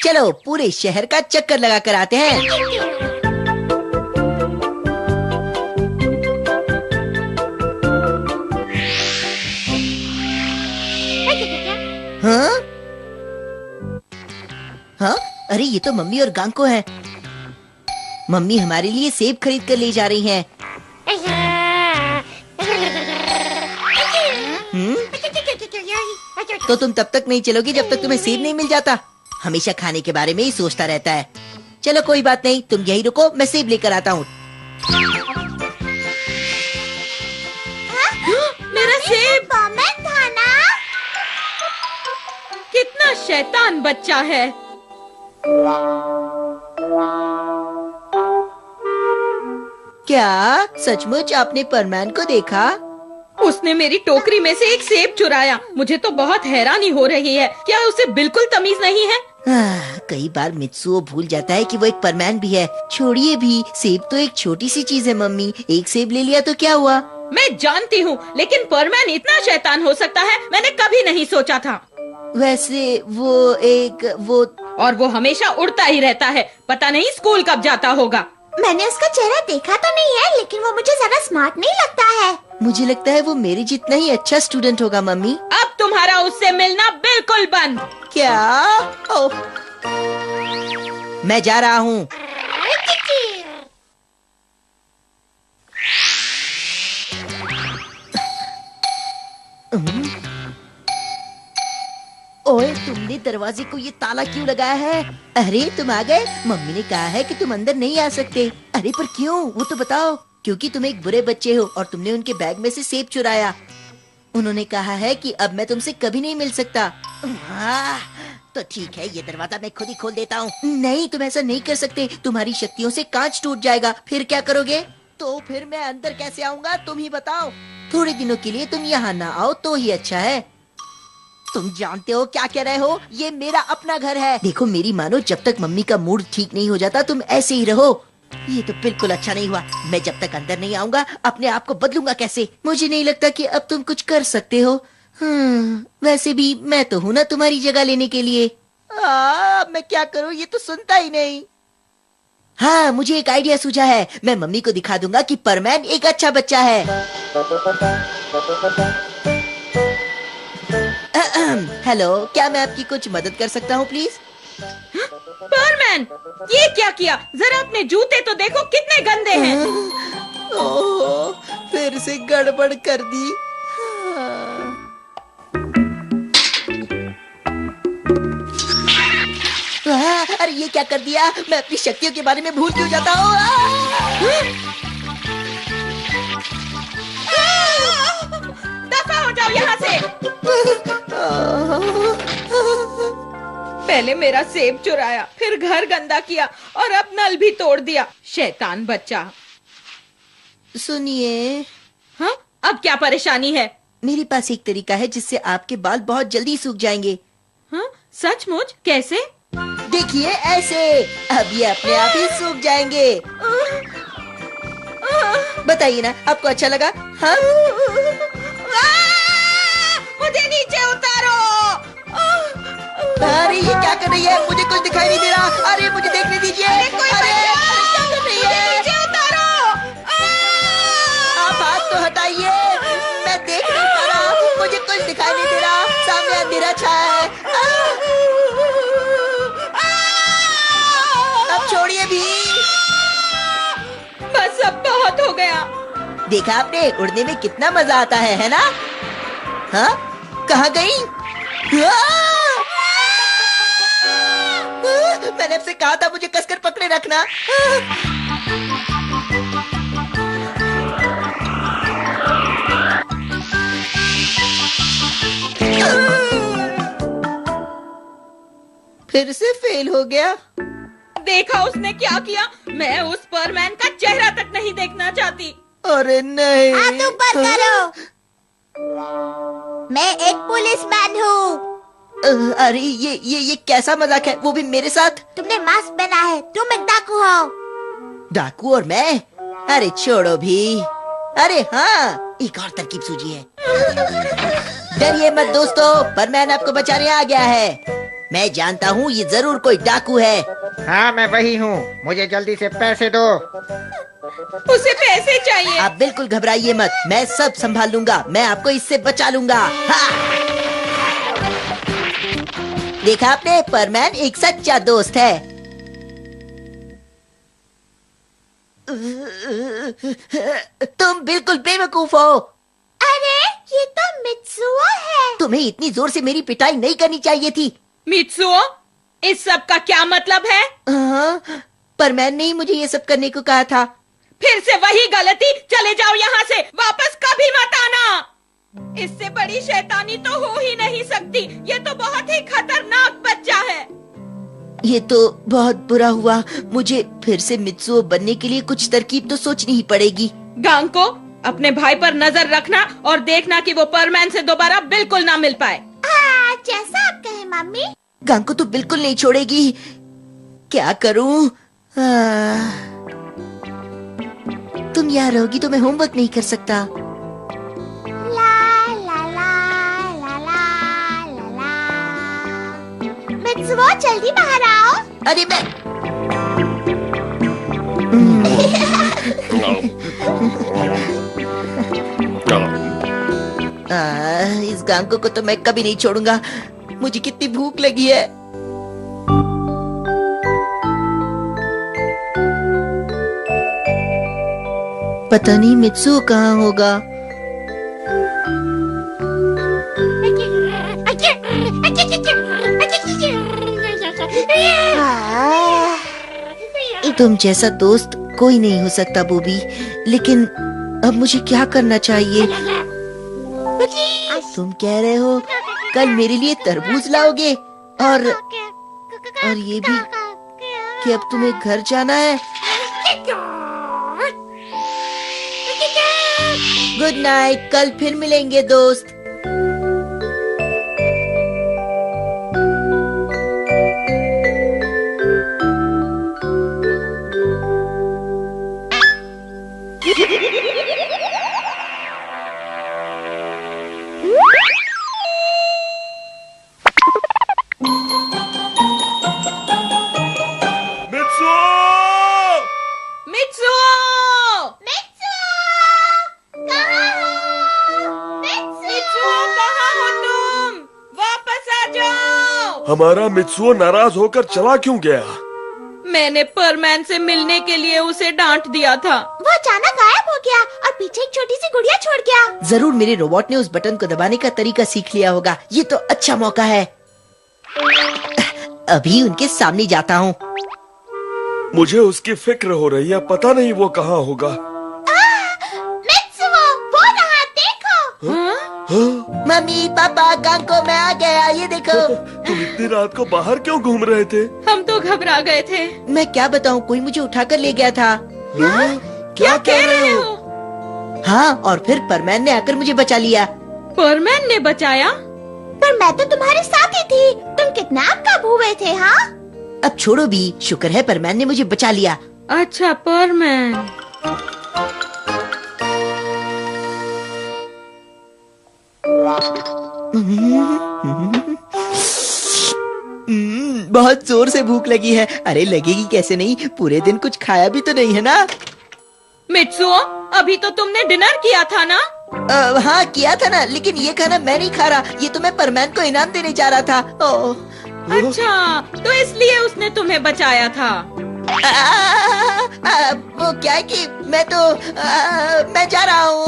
चलो पूरे शहर का चक्कर लगा कर आते हैं। हाँ? हाँ? अरे ये तो मम्मी और गांको हैं। मम्मी हमारे लिए सेब खरीद कर ले जा रही हैं। तो तुम तब तक नहीं चलोगी जब तक तुम्हें सेब नहीं मिल जाता। हमेशा खाने के बारे में ही सोचता रहता है। चलो कोई बात नहीं, तुम यही रुको, मैं सेब लेकर आता हूँ। मेरा सेब था ना? कितना शैतान बच्चा है। क्या सचमुच आपने परमैन को देखा? उसने मेरी टोकरी में से एक सेब चुराया। मुझे तो बहुत हैरानी हो रही है। क्या उसे बिल्कुल तमीज नहीं है? कई बार मित्सुओ भूल जाता है कि वो एक परमैन भी है। छोड़िए भी, सेब तो एक छोटी सी चीज है मम्मी। एक सेब ले लिया तो क्या हुआ? मैं जानती हूँ, लेकिन परमैन इतना शैतान हो सकता है, मैंने कभी नहीं सोचा था। वैसे वो और वो हमेशा उड़ता ही रहता है। पता नहीं स्कूल कब जाता होगा। मैंने उसका चेहरा देखा तो नहीं है, लेकिन वो मुझे ज्यादा स्मार्ट नहीं लगता है। मुझे लगता है वो मेरे जितना ही अच्छा स्टूडेंट होगा मम्मी। अब तुम्हारा उससे मिलना बिल्कुल बंद। क्या? ओह, मैं जा रहा हूँ। ओए, तुमने दरवाजे को ये ताला क्यों लगाया है? अरे तुम आ गए। मम्मी ने कहा है कि तुम अंदर नहीं आ सकते। अरे पर क्यों, वो तो बताओ। क्योंकि तुम एक बुरे बच्चे हो और तुमने उनके बैग में से सेब चुराया। उन्होंने कहा है कि अब मैं तुमसे कभी नहीं मिल सकता। तो ठीक है, ये दरवाजा मैं खुद ही खोल देता हूँ। नहीं, तुम ऐसा नहीं कर सकते। तुम्हारी शक्तियों से कांच टूट जाएगा। फिर क्या करोगे? तो फिर मैं अंदर कैसे आऊँगा, तुम ही बताओ। थोड़े दिनों के लिए तुम यहाँ ना आओ तो ही अच्छा है। तुम जानते हो क्या कह रहे हो? ये मेरा अपना घर है। देखो मेरी मानो, जब तक मम्मी का मूड ठीक नहीं हो जाता तुम ऐसे ही रहो। ये तो बिल्कुल अच्छा नहीं हुआ। मैं जब तक अंदर नहीं आऊंगा अपने आप को बदलूंगा कैसे? मुझे नहीं लगता कि अब तुम कुछ कर सकते हो। वैसे भी मैं तो हूं ना तुम्हारी जगह लेने के लिए। मैं क्या करूं, ये तो सुनता ही नहीं। हाँ, मुझे एक आइडिया सूझा है। मैं मम्मी को दिखा दूंगा कि परमैन एक अच्छा बच्चा है। हेलो, क्या मैं आपकी कुछ मदद कर सकता हूँ प्लीज? परमैन, ये क्या किया? जरा अपने जूते तो देखो, कितने गंदे हैं। ओह, फिर से गड़बड़ कर दी। अरे ये क्या कर दिया? मैं अपनी शक्तियों के बारे में भूल क्यों जाता हूँ? दफा हो जाओ यहाँ से। पहले मेरा सेब चुराया, फिर घर गंदा किया और अब नल भी तोड़ दिया। शैतान बच्चा। सुनिए। हाँ, अब क्या परेशानी है? मेरे पास एक तरीका है जिससे आपके बाल बहुत जल्दी सूख जाएंगे। हाँ, सचमुच? कैसे? देखिए ऐसे। अब ये अपने आप ही सूख जाएंगे। बताइए ना, आपको अच्छा लगा? हाँ? मुझे नीचे उतारो। अरे ये क्या कर रही है? मुझे कुछ दिखाई नहीं दे रहा। अरे मुझे देखने दीजिए। अरे क्या कर रही है? नीचे उतारो। आप हाथ तो हटाइए। मैं देख नहीं पा रहा, मुझे कुछ दिखाई नहीं दे रहा। सामने अंधेरा छाया है। अब छोड़िए भी। बस अब बहुत हो गया। देखा आपने, उड़ने में कितना मजा आता है ना? हाँ, कहाँ गई? मैंने आपसे कहा था मुझे कसकर पकड़े रखना। फिर से फेल हो गया। देखा उसने क्या किया? मैं उस परमैन का चेहरा तक नहीं देखना चाहती। अरे नहीं। हाथ ऊपर करो। मैं एक पुलिसमैन हूँ। अरे ये कैसा मजाक है, वो भी मेरे साथ? तुमने मास्क पहना है, तुम एक डाकू हो। डाकू और मैं? अरे छोड़ो भी। अरे हाँ, एक और तरकीब सूझी है। डरिए मत दोस्तों, परमैन आपको बचाने आ गया है। मैं जानता हूँ ये जरूर कोई डाकू है। हाँ मैं वही हूँ, मुझे जल्दी से पैसे दो। उसे पैसे चाहिए। आप बिल्कुल घबराइए मत, मैं सब संभाल लूंगा, मैं आपको इससे बचा लूंगा। हाँ। देखा आपने, परमैन एक सच्चा दोस्त है। तुम बिल्कुल बेवकूफ हो। अरे ये तो मित्सुओ है। तुम्हें इतनी जोर से मेरी पिटाई नहीं करनी चाहिए थी। मित्सुओ, इस सब का क्या मतलब है? हाँ, परमैन ने ही मुझे ये सब करने को कहा था। फिर से वही गलती। चले जाओ यहाँ से, वापस कभी मत आना। इससे बड़ी शैतानी तो हो ही नहीं सकती। ये तो बहुत ही खतरनाक बच्चा है। ये तो बहुत बुरा हुआ। मुझे फिर से मित्सुओ बनने के लिए कुछ तरकीब तो सोचनी ही पड़ेगी। गांको, अपने भाई पर नजर रखना और देखना कि वो परमैन से दोबारा बिल्कुल ना मिल पाए। हाँ, जैसा आप कहे मम्मी। गांको तो बिल्कुल नहीं छोड़ेगी। क्या करूं? तुम यहाँ रहोगी तो मैं होमवर्क नहीं कर सकता। ला ला ला ला ला ला ला। मित्सुओ जल्दी बाहर आओ। अरे मैं इस गांको को तो मैं कभी नहीं छोड़ूंगा। मुझे कितनी भूख लगी है। पता नहीं मित्सुओ कहाँ होगा। तुम जैसा दोस्त कोई नहीं हो सकता बूबी, लेकिन अब मुझे क्या करना चाहिए? तुम कह रहे हो कल मेरे लिए तरबूज लाओगे और ये भी कि अब तुम्हें घर जाना है। गुड नाइट, कल फिर मिलेंगे दोस्त। मित्सुओ! मित्सुओ, कहाँ हो तुम? वापस आ जाओ। हमारा मित्सुओ नाराज होकर चला क्यों गया? मैंने परमैन से मिलने के लिए उसे डांट दिया था। वो अचानक गायब हो गया और पीछे एक छोटी सी गुड़िया छोड़ गया। जरूर मेरे रोबोट ने उस बटन को दबाने का तरीका सीख लिया होगा। ये तो अच्छा मौका है। अभी उनके सामने जाता हूँ। मुझे उसकी फिक्र हो रही है, पता नहीं वो कहाँ होगा। मित्सुओ, वो रहा, देखो। हाँ? मम्मी पापा, गांको मैं आ गया, ये देखो। तुम इतनी रात को बाहर क्यों घूम रहे थे? हम तो घबरा गए थे। मैं क्या बताऊँ, कोई मुझे उठाकर ले गया था। हाँ? क्या कह रहे हो? हाँ, और फिर परमैन ने आकर मुझे बचा लिया। परमैन ने बचाया? पर मैं तो तुम्हारे साथ ही थी। तुम किडनैप कब हुए थे? हाँ, अब छोड़ो भी, शुक्र है परमैन ने मुझे बचा लिया। अच्छा, परमैन। बहुत जोर से भूख लगी है। अरे लगेगी कैसे नहीं, पूरे दिन कुछ खाया भी तो नहीं है ना। मित्सुओ, अभी तो तुमने डिनर किया था ना? हाँ किया था ना, लेकिन ये खाना मैं नहीं खा रहा। ये तो मैं परमैन को इनाम देने जा रहा था। अच्छा, तो इसलिए उसने तुम्हें बचाया था। वो क्या है कि मैं जा रहा हूँ।